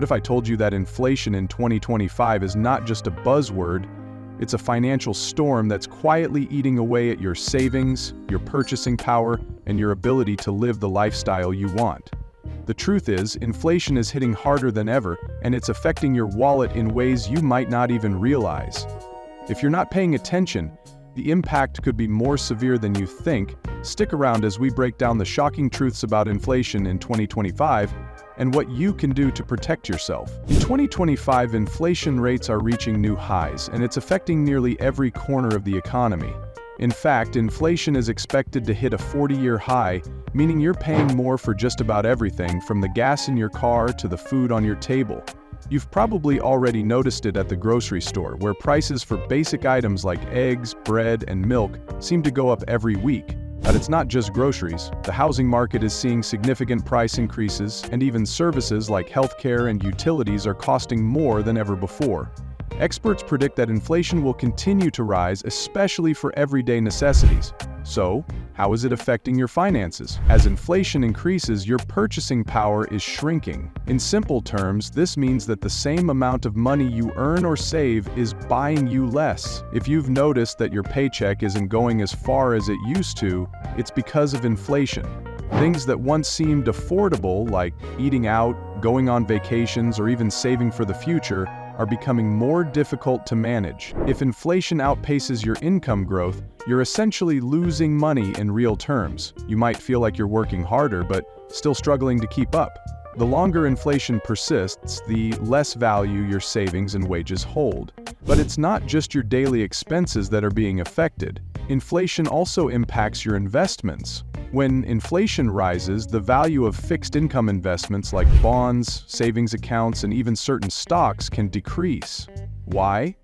What if I told you that inflation in 2025 is not just a buzzword, it's a financial storm that's quietly eating away at your savings, your purchasing power, and your ability to live the lifestyle you want? The truth is, inflation is hitting harder than ever, and it's affecting your wallet in ways you might not even realize. If you're not paying attention, the impact could be more severe than you think. Stick around as we break down the shocking truths about inflation in 2025 and what you can do to protect yourself. In 2025, inflation rates are reaching new highs, and it's affecting nearly every corner of the economy. In fact, inflation is expected to hit a 40-year high, meaning you're paying more for just about everything, from the gas in your car to the food on your table. You've probably already noticed it at the grocery store, where prices for basic items like eggs, bread, and milk seem to go up every week. But it's not just groceries. The housing market is seeing significant price increases, and even services like healthcare and utilities are costing more than ever before. Experts predict that inflation will continue to rise, especially for everyday necessities. So, how is it affecting your finances? As inflation increases, your purchasing power is shrinking. In simple terms, this means that the same amount of money you earn or save is buying you less. If you've noticed that your paycheck isn't going as far as it used to, it's because of inflation. Things that once seemed affordable, like eating out, going on vacations, or even saving for the future, are becoming more difficult to manage. If inflation outpaces your income growth, you're essentially losing money in real terms. You might feel like you're working harder, but still struggling to keep up. The longer inflation persists, the less value your savings and wages hold. But it's not just your daily expenses that are being affected. Inflation also impacts your investments. When inflation rises, the value of fixed income investments like bonds, savings accounts, and even certain stocks can decrease. Why?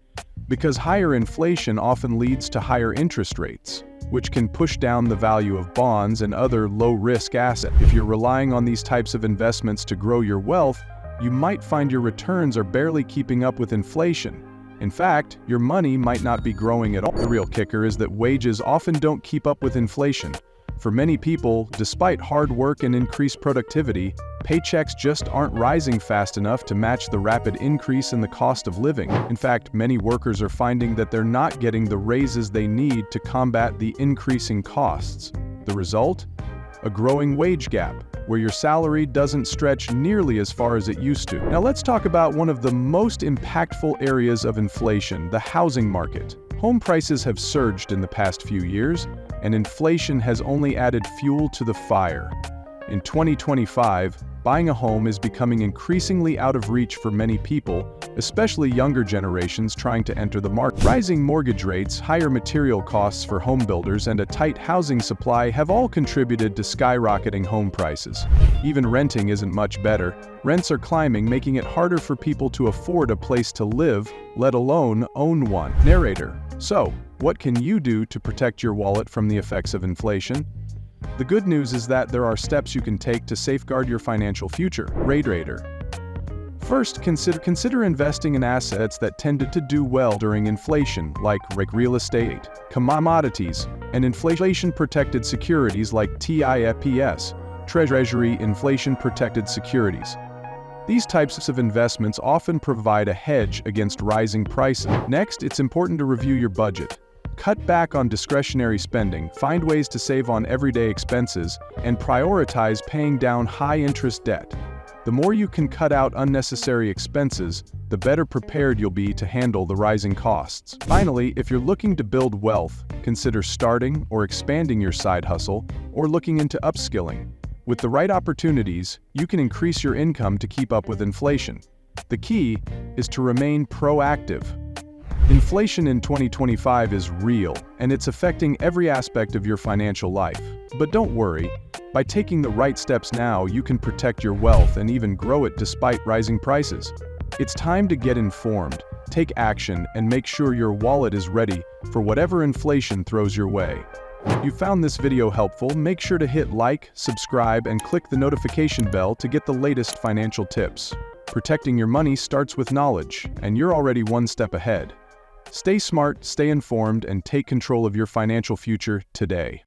Because higher inflation often leads to higher interest rates, which can push down the value of bonds and other low-risk assets. If you're relying on these types of investments to grow your wealth, you might find your returns are barely keeping up with inflation. In fact, your money might not be growing at all. The real kicker is that wages often don't keep up with inflation. For many people, despite hard work and increased productivity, paychecks just aren't rising fast enough to match the rapid increase in the cost of living. In fact, many workers are finding that they're not getting the raises they need to combat the increasing costs. The result? A growing wage gap, where your salary doesn't stretch nearly as far as it used to. Now let's talk about one of the most impactful areas of inflation, the housing market. Home prices have surged in the past few years, and inflation has only added fuel to the fire. In 2025, buying a home is becoming increasingly out of reach for many people, especially younger generations trying to enter the market. Rising mortgage rates, higher material costs for home builders, and a tight housing supply have all contributed to skyrocketing home prices. Even renting isn't much better. Rents are climbing, making it harder for people to afford a place to live, let alone own one. Narrator: So, what can you do to protect your wallet from the effects of inflation? The good news is that there are steps you can take to safeguard your financial future. Narrator: First, consider investing in assets that tended to do well during inflation, like real estate, commodities, and inflation-protected securities like TIPS, Treasury inflation-protected securities. These types of investments often provide a hedge against rising prices. Next, it's important to review your budget. Cut back on discretionary spending, find ways to save on everyday expenses, and prioritize paying down high-interest debt. The more you can cut out unnecessary expenses, the better prepared you'll be to handle the rising costs. Finally, if you're looking to build wealth, consider starting or expanding your side hustle, or looking into upskilling. With the right opportunities, you can increase your income to keep up with inflation. The key is to remain proactive. Inflation in 2025 is real, and it's affecting every aspect of your financial life. But don't worry, by taking the right steps now, you can protect your wealth and even grow it despite rising prices. It's time to get informed, take action, and make sure your wallet is ready for whatever inflation throws your way. If you found this video helpful, make sure to hit like, subscribe, and click the notification bell to get the latest financial tips. Protecting your money starts with knowledge, and you're already one step ahead. Stay smart, stay informed, and take control of your financial future today.